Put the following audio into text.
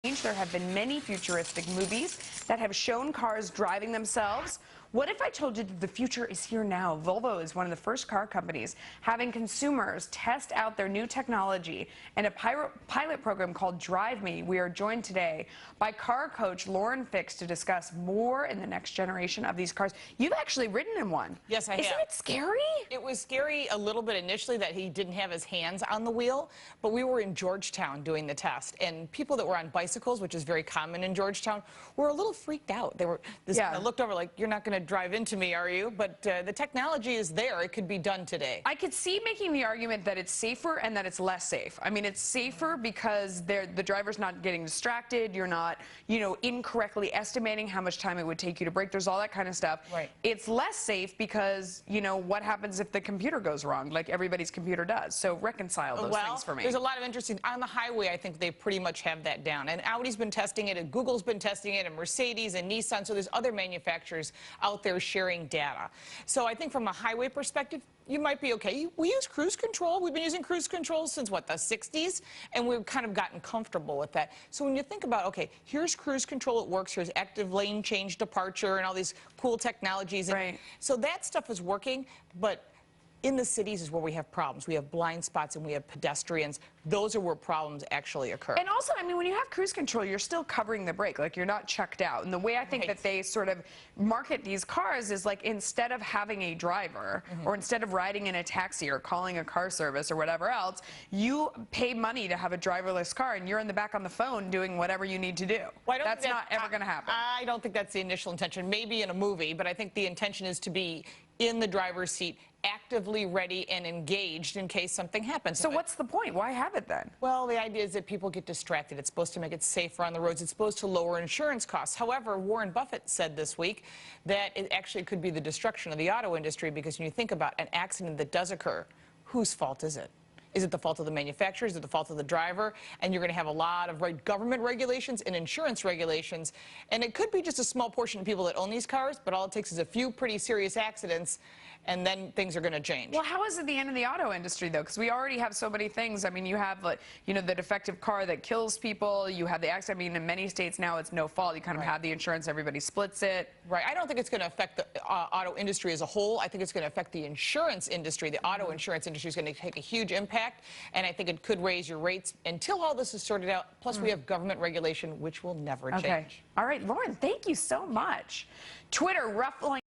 There have been many futuristic movies that have shown cars driving themselves. What if I told you that the future is here now? Volvo is one of the first car companies having consumers test out their new technology in a pilot program called Drive Me. We are joined today by car coach Lauren Fix to discuss more in the next generation of these cars. You've actually ridden in one. Yes, I have. Isn't it scary? It was scary a little bit initially that he didn't have his hands on the wheel, but we were in Georgetown doing the test, and people that were on bicycles, which is very common in Georgetown, were a little freaked out. They were, I looked over like, you're not going to drive into me, are you? But the technology is there. It could be done today. I could see making the argument that it's safer and that it's less safe. I mean, it's safer because the driver's not getting distracted. You're not, incorrectly estimating how much time it would take you to brake. There's all that kind of stuff. Right. It's less safe because, what happens if the computer goes wrong, like everybody's computer does? So reconcile those things for me. There's a lot of interesting. On the highway, I think they pretty much have that down. And Audi's been testing it, and Google's been testing it, and Mercedes and Nissan. So there's other manufacturers out there sharing data. So I think from a highway perspective, you might be okay. We use cruise control. We've been using cruise control since, what, the 60s? And we've kind of gotten comfortable with that. So when you think about, okay, here's cruise control, it works. Here's active lane change departure and all these cool technologies. Right. So that stuff is working, but in the cities is where we have problems. We have blind spots and we have pedestrians. Those are where problems actually occur. And also, I mean, when you have cruise control, you're still covering the brake. Like, you're not checked out. And the way I think that they sort of market these cars is like, instead of having a driver or instead of riding in a taxi or calling a car service or whatever else, you pay money to have a driverless car and you're in the back on the phone doing whatever you need to do. Well, that's not ever going to happen. I don't think that's the initial intention. Maybe in a movie, but I think the intention is to be in the driver's seat, actively ready and engaged in case something happens. So what's the point? Why have it then? Well, the idea is that people get distracted. It's supposed to make it safer on the roads. It's supposed to lower insurance costs. However, Warren Buffett said this week that it actually could be the destruction of the auto industry, because when you think about an accident that does occur, whose fault is it? Is it the fault of the manufacturer? Is it the fault of the driver? And you're going to have a lot of government regulations and insurance regulations. And it could be just a small portion of people that own these cars, but all it takes is a few pretty serious accidents, and then things are going to change. Well, how is it the end of the auto industry, though? Because we already have so many things. I mean, you have, the defective car that kills people. You have the accident. I mean, in many states now, it's no fault. You kind of have the insurance. Everybody splits it. Right. I don't think it's going to affect the auto industry as a whole. I think it's going to affect the insurance industry. The auto insurance industry is going to take a huge impact, and I think it could raise your rates until all this is sorted out. Plus, we have government regulation, which will never change. All right, Lauren, thank you so much. Twitter ruffling